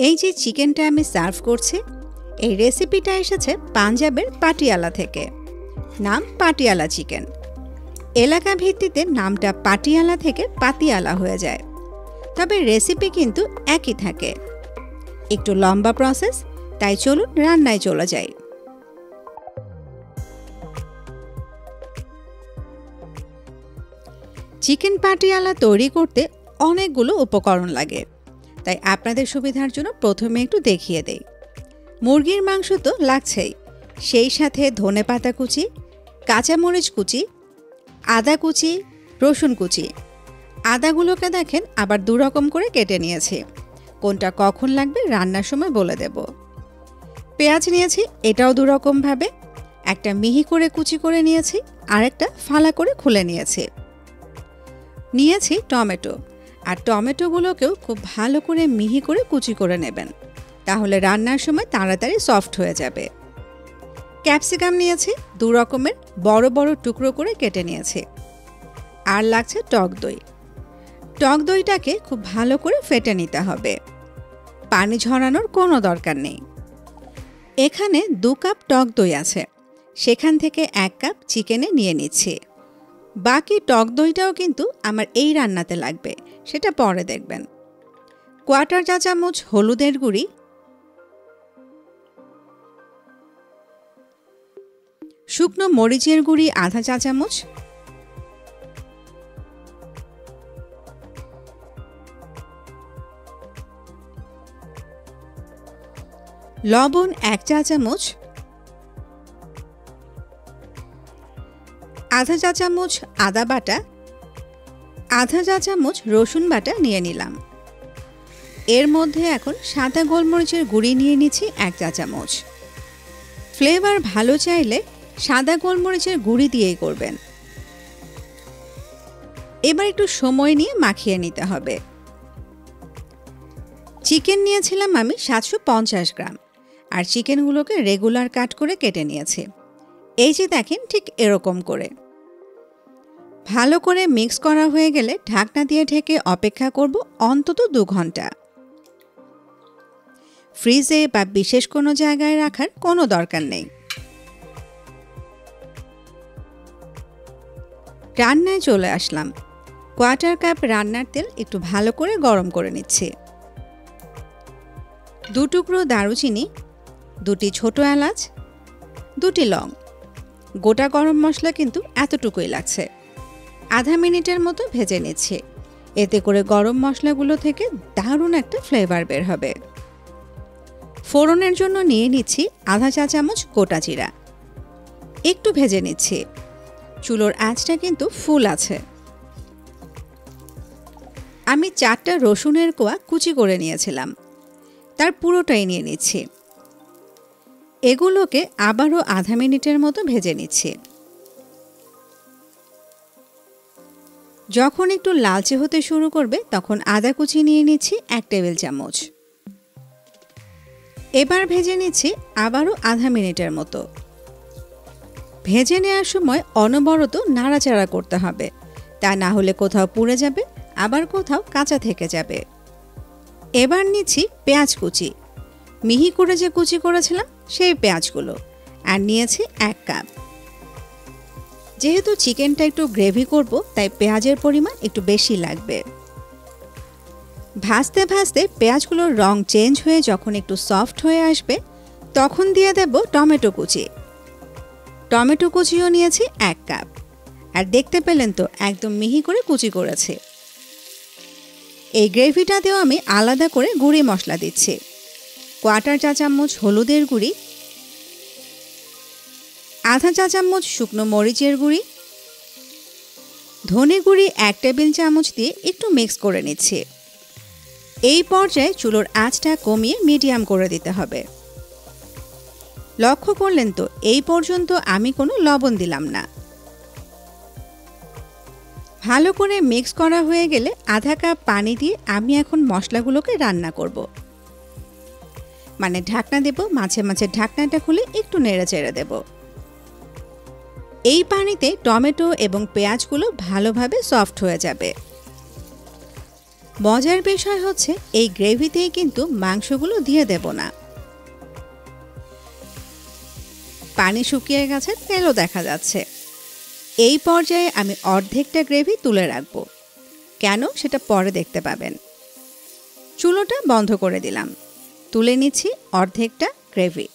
এই যে চিকেনটা আমি সার্ভ করছি, এই রেসিপিটা এসেছে পাঞ্জাবের পাটিয়ালা থেকে। নাম পাটিয়ালা চিকেন। এলাকা ভিত্তিতে নামটা পাটিয়ালা থেকে পাতিয়ালা হয়ে যায়, তবে রেসিপি কিন্তু একই থাকে। একটু লম্বা প্রসেস, তাই চলুন রান্নায় চলে যাই। চিকেন পাটিয়ালা তৈরি করতে অনেকগুলো উপকরণ লাগে, তাই আপনাদের সুবিধার জন্য প্রথমে একটু দেখিয়ে দেই। মুরগির মাংস তো লাগছেই, সেই সাথে ধনেপাতা কুচি, কাঁচামরিচ কুচি, আদা কুচি, রসুন কুচি। আদাগুলোকে দেখেন আবার দুরকম করে কেটে নিয়েছি, কোনটা কখন লাগবে রান্নার সময় বলে দেব। পেঁয়াজ নিয়েছি, এটাও দুরকমভাবে, একটা মিহি করে কুচি করে নিয়েছি, আর একটা ফালা করে খুলে নিয়েছি। নিয়েছি টমেটো, আর টমেটোগুলোকেও খুব ভালো করে মিহি করে কুচি করে নেবেন, তাহলে রান্নার সময় তাড়াতাড়ি সফট হয়ে যাবে। ক্যাপসিকাম নিয়েছি, দু রকমের বড় বড় টুকরো করে কেটে নিয়েছি। আর লাগছে টক দই। টক দইটাকে খুব ভালো করে ফেটে নিতে হবে, পানি ঝরানোর কোনো দরকার নেই। এখানে 2 কাপ টক দই আছে, সেখান থেকে 1 কাপ চিকেনে নিয়ে নিচ্ছি। বাকি টক দইটাও কিন্তু আমার এই রান্নাতে লাগবে, সেটা পরে দেখবেন। 1/4 চা চামচ হলুদের গুঁড়ি, শুকনো মরিচের গুঁড়ি আধা চা চামচ, লবণ 1 চা চামচ, আধা চা চামচ আদা বাটা, আধা চা চামচ রসুন বাটা নিয়ে নিলাম। এর মধ্যে এখন সাদা গোলমরিচের গুঁড়ি নিয়ে নিচ্ছি 1 চা চামচ। ফ্লেভার ভালো চাইলে সাদা গোলমরিচের গুঁড়ি দিয়েই করবেন। এবার একটু সময় নিয়ে মাখিয়ে নিতে হবে। চিকেন নিয়েছিলাম আমি 750 গ্রাম, আর চিকেনগুলোকে রেগুলার কাট করে কেটে নিয়েছি। এই যে দেখেন, ঠিক এরকম করে। ভালো করে মিক্স করা হয়ে গেলে ঢাকনা দিয়ে ঢেকে অপেক্ষা করব অন্তত 2 ঘন্টা। ফ্রিজে বা বিশেষ কোনো জায়গায় রাখার কোনো দরকার নেই। রান্নায় চলে আসলাম। 1/4 কাপ রান্নার তেল একটু ভালো করে গরম করে নিচ্ছি। 2 টুকরো দারুচিনি, 2টি ছোট এলাচ, 2টি লং। গোটা গরম মশলা কিন্তু এতটুকুই লাগছে। আধা মিনিটের মতো ভেজে নিচ্ছি, এতে করে গরম মশলাগুলো থেকে দারুণ একটা ফ্লেভার বের হবে। ফোড়নের জন্য নিয়ে নিচ্ছি আধা চা চামচ গোটা জিরা, একটু ভেজে নিচ্ছি। চুলোর আঁচটা কিন্তু ফুল আছে। আমি 4টা রসুনের কোয়া কুচি করে নিয়েছিলাম, তার পুরোটাই নিয়ে নিচ্ছি। এগুলোকে আবারও আধা মিনিটের মতো ভেজে নিচ্ছি। যখন একটু লালচে হতে শুরু করবে তখন আদা কুচি নিয়ে নিচ্ছি 1 টেবিল চামচ। এবার ভেজে নিচ্ছি আবারও আধা মিনিটের মতো। ভেজে নেওয়ার সময় অনবরত নাড়াচাড়া করতে হবে, তা না হলে কোথাও পুড়ে যাবে, আবার কোথাও কাঁচা থেকে যাবে। এবার নিচ্ছি পেঁয়াজ কুচি, মিহি করে যে কুচি করেছিলাম সেই পেঁয়াজগুলো, আর নিয়েছি 1 কাপ। যেহেতু চিকেনটা একটু গ্রেভি করব, তাই পেঁয়াজের পরিমাণ একটু বেশি লাগবে। ভাজতে ভাজতে পেঁয়াজগুলোর রং চেঞ্জ হয়ে যখন একটু সফট হয়ে আসবে, তখন দিয়ে দেব টমেটো কুচি। টমেটো কুচিও নিয়েছি 1 কাপ, আর দেখতে পেলেন তো একদম মিহি করে কুচি করেছি। এই গ্রেভিটাতেও আমি আলাদা করে গুঁড়ি মশলা দিচ্ছি। 1/4 চা চামচ হলুদের গুঁড়ি, আধা চা চামচ শুকনো মরিচের গুঁড়ি, ধনে গুঁড়ি 1 টেবিল চামচ দিয়ে একটু মিক্স করে নিচ্ছি। এই পর্যায়ে চুলোর আঁচটা কমিয়ে মিডিয়াম করে দিতে হবে। লক্ষ্য করলেন তো, এই পর্যন্ত আমি কোনো লবণ দিলাম না। ভালো করে মিক্স করা হয়ে গেলে আধা কাপ পানি দিয়ে আমি এখন মশলাগুলোকে রান্না করব। মানে ঢাকনা দেব, মাঝে মাঝে ঢাকনাটা খুলে একটু নেড়ে চেড়ে দেব। এই পানিতে টমেটো এবং পেঁয়াজগুলো ভালোভাবে সফট হয়ে যাবে। মজার বিষয় হচ্ছে এই গ্রেভিতেই কিন্তু মাংসগুলো দিয়ে দেব না। পানি শুকিয়ে গেছে, তেলও দেখা যাচ্ছে। এই পর্যায়ে আমি অর্ধেকটা গ্রেভি তুলে রাখব। কেন সেটা পরে দেখতে পাবেন। চুলোটা বন্ধ করে দিলাম। তুলে নিচ্ছি অর্ধেকটা গ্রেভি।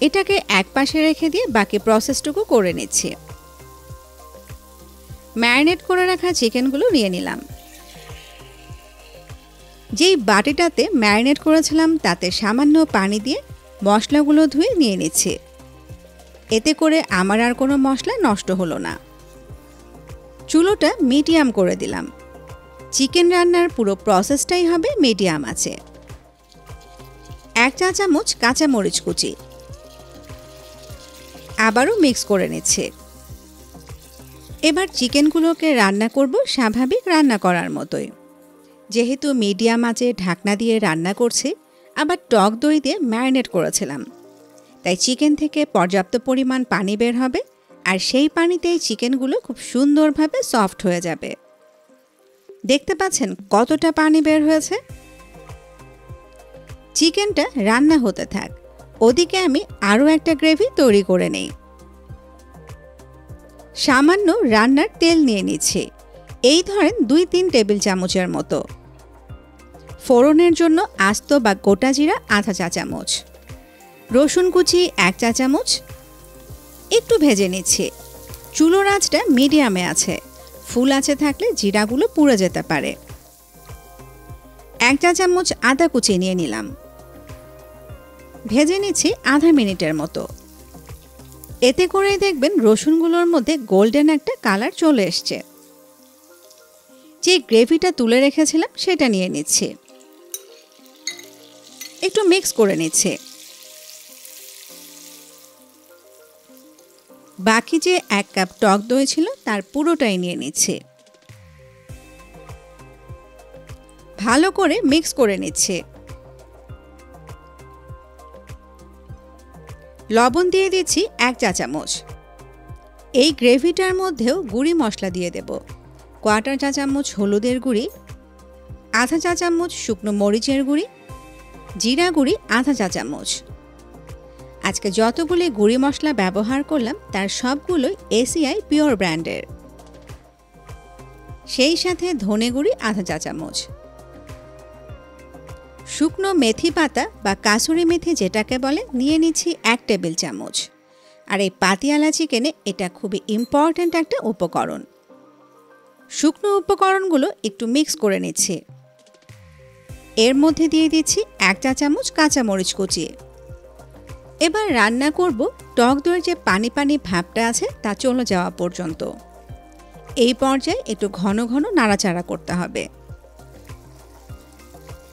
এটাকে এক পাশে রেখে দিয়ে বাকি প্রসেসটুকু করে নিচ্ছি। ম্যারিনেট করে রাখা চিকেনগুলো নিয়ে নিলাম। যেই বাটিটাতে ম্যারিনেট করেছিলাম তাতে সামান্য পানি দিয়ে মশলাগুলো ধুয়ে নিয়ে নিচ্ছি। এতে করে আমার আর কোনো মশলা নষ্ট হলো না। চুলোটা মিডিয়াম করে দিলাম। চিকেন রান্নার পুরো প্রসেসটাই হবে মিডিয়াম আঁচে। 1 চা চামচ কাঁচামরিচ কুচি। আবারও মিক্স করে নিচ্ছি। এবার চিকেনগুলোকে রান্না করব স্বাভাবিক রান্না করার মতোই। যেহেতু মিডিয়াম আঁচে ঢাকনা দিয়ে রান্না করছি, আবার টক দই দিয়ে ম্যারিনেট করেছিলাম, তাই চিকেন থেকে পর্যাপ্ত পরিমাণ পানি বের হবে, আর সেই পানিতেই চিকেনগুলো খুব সুন্দরভাবে সফট হয়ে যাবে। দেখতে পাচ্ছেন কতটা পানি বের হয়েছে। চিকেনটা রান্না হতে থাক, ওদিকে আমি আরও একটা গ্রেভি তৈরি করে নেই। সামান্য রান্নার তেল নিয়ে নিচ্ছি। এই ধরেন 2-3 টেবিল চামচের মতো। ফোড়নের জন্য আস্ত বা গোটা জিরা আধা চা চামচ, রসুন কুচি 1 চা চামচ। একটু ভেজে নিচ্ছি। চুলোর আঁচটা মিডিয়ামে আছে, ফুল আঁচে থাকলে জিরাগুলো পুড়ে যেতে পারে। 1 চা চামচ আদা কুচি নিয়ে নিলাম। ভেজে নিচ্ছি আধা মিনিটের মতো। এতে করেই দেখবেন রসুনগুলোর মধ্যে গোল্ডেন একটা কালার চলে এসছে। যে গ্রেভিটা তুলে রেখেছিলাম সেটা নিয়ে নিচ্ছি। একটু মিক্স করে নিচ্ছি। বাকি যে 1 কাপ টক দই ছিল তার পুরোটাই নিয়ে নিচ্ছি। ভালো করে মিক্স করে নিচ্ছি। লবণ দিয়ে দিচ্ছি 1 চা চামচ। এই গ্রেভিটার মধ্যেও গুঁড়ি মশলা দিয়ে দেব। 1/4 চা চামচ হলুদের গুঁড়ি, আধা চা চামচ শুকনো মরিচের গুঁড়ি, জিরা গুঁড়ি আধা চা চামচ। আজকে যতগুলি গুঁড়ি মশলা ব্যবহার করলাম তার সবগুলোই এসিআই পিওর ব্র্যান্ডের। সেই সাথে ধনে গুঁড়ি আধা চা চামচ। শুকনো মেথি পাতা বা কাসুরি মেথি যেটাকে বলে নিয়ে নিচ্ছি 1 টেবিল চামচ। আর এই পাতিয়ালা চিকেনে এটা খুবই ইম্পর্ট্যান্ট একটা উপকরণ। শুকনো উপকরণগুলো একটু মিক্স করে নিচ্ছি। এর মধ্যে দিয়ে দিচ্ছি 1 চা চামচ কাঁচামরিচ কুচি। এবার রান্না করব টক দইয়ের যে পানি পানি ভাবটা আছে তা চলে যাওয়া পর্যন্ত। এই পর্যায়ে একটু ঘন ঘন নাড়াচাড়া করতে হবে।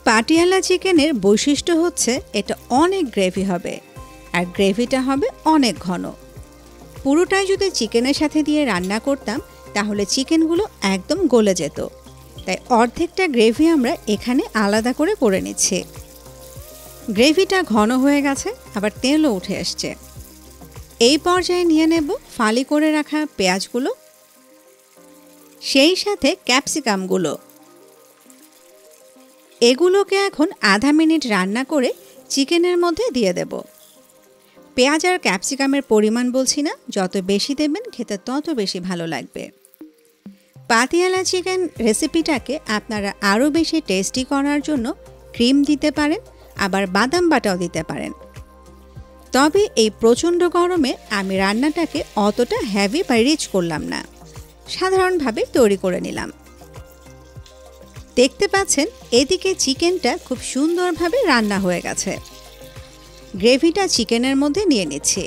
পাটিয়ালা চিকেনের বৈশিষ্ট্য হচ্ছে এটা অনেক গ্রেভি হবে, আর গ্রেভিটা হবে অনেক ঘন। পুরোটাই যদি চিকেনের সাথে দিয়ে রান্না করতাম তাহলে চিকেনগুলো একদম গলে যেত। তাই অর্ধেকটা গ্রেভি আমরা এখানে আলাদা করে করে নিচ্ছি। গ্রেভিটা ঘন হয়ে গেছে, আবার তেলও উঠে আসছে। এই পর্যায়ে নিয়ে নেব ফালি করে রাখা পেঁয়াজগুলো, সেই সাথে ক্যাপসিকামগুলো। এগুলোকে এখন আধা মিনিট রান্না করে চিকেনের মধ্যে দিয়ে দেব। পেঁয়াজ আর ক্যাপসিকামের পরিমাণ বলছি না, যত বেশি দেবেন খেতে তত বেশি ভালো লাগবে। পাতিয়ালা চিকেন রেসিপিটাকে আপনারা আরও বেশি টেস্টি করার জন্য ক্রিম দিতে পারেন, আবার বাদাম বাটাও দিতে পারেন। তবে এই প্রচণ্ড গরমে আমি রান্নাটাকে অতটা হেভি বা রিচ করলাম না, সাধারণভাবে তৈরি করে নিলাম। দেখতে পাচ্ছেন এদিকে চিকেনটা খুব সুন্দরভাবে রান্না হয়ে গেছে। গ্রেভিটা চিকেনের মধ্যে নিয়ে নিচ্ছি।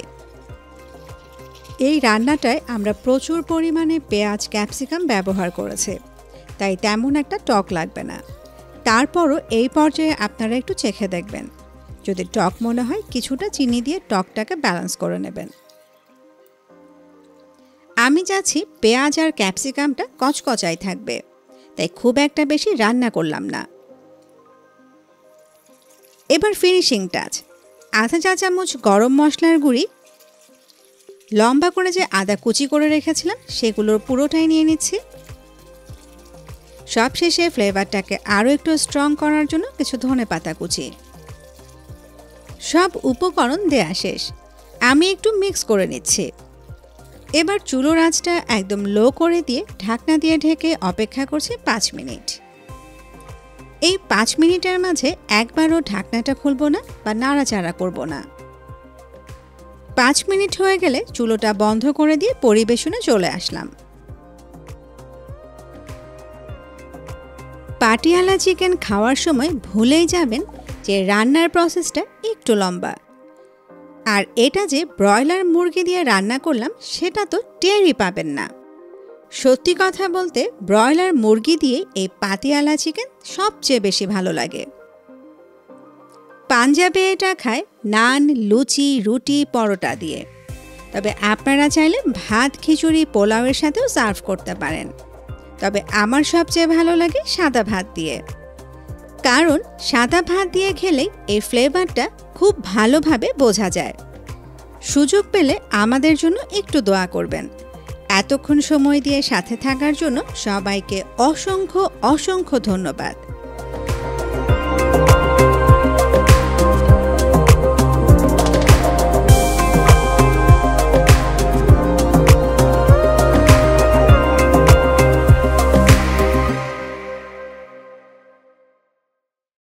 এই রান্নাটায় আমরা প্রচুর পরিমাণে পেঁয়াজ ক্যাপসিকাম ব্যবহার করেছি, তাই তেমন একটা টক লাগবে না। তারপরও এই পর্যায়ে আপনারা একটু চেখে দেখবেন। যদি টক মনে হয় কিছুটা চিনি দিয়ে টকটাকে ব্যালেন্স করে নেবেন। আমি চাচ্ছি পেঁয়াজ আর ক্যাপসিকামটা কচকচাই থাকবে, তাই খুব একটা বেশি রান্না করলাম না। এবার ফিনিশিং টাচ, আধা চা চামচ গরম মশলার গুঁড়ি, লম্বা করে যে আদা কুচি করে রেখেছিলাম সেগুলোর পুরোটাই নিয়ে নিচ্ছি। সবশেষে ফ্লেভারটাকে আরও একটু স্ট্রং করার জন্য কিছু ধনেপাতা কুচি। সব উপকরণ দেয়া শেষ, আমি একটু মিক্স করে নিচ্ছি। এবার চুলোর আঁচটা একদম লো করে দিয়ে ঢাকনা দিয়ে ঢেকে অপেক্ষা করছি 5 মিনিট। এই 5 মিনিটের মাঝে একবারও ঢাকনাটা খুলব না বা নাড়াচাড়া করব না। 5 মিনিট হয়ে গেলে চুলোটা বন্ধ করে দিয়ে পরিবেশনে চলে আসলাম। পাটিয়ালা চিকেন খাওয়ার সময় ভুলেই যাবেন যে রান্নার প্রসেসটা একটু লম্বা। আর এটা যে ব্রয়লার মুরগি দিয়ে রান্না করলাম সেটা তো টেরই পাবেন না। সত্যি কথা বলতে ব্রয়লার মুরগি দিয়ে এই পাটিয়ালা চিকেন সবচেয়ে বেশি ভালো লাগে। পাঞ্জাবে এটা খায় নান, লুচি, রুটি, পরোটা দিয়ে। তবে আপনারা চাইলে ভাত, খিচুড়ি, পোলাওয়ের সাথেও সার্ভ করতে পারেন। তবে আমার সবচেয়ে ভালো লাগে সাদা ভাত দিয়ে, কারণ সাদা ভাত দিয়ে খেলেই এই ফ্লেভারটা খুব ভালোভাবে বোঝা যায়। সুযোগ পেলে আমাদের জন্য একটু দোয়া করবেন। এতক্ষণ সময় দিয়ে সাথে থাকার জন্য সবাইকে অসংখ্য অসংখ্য ধন্যবাদ।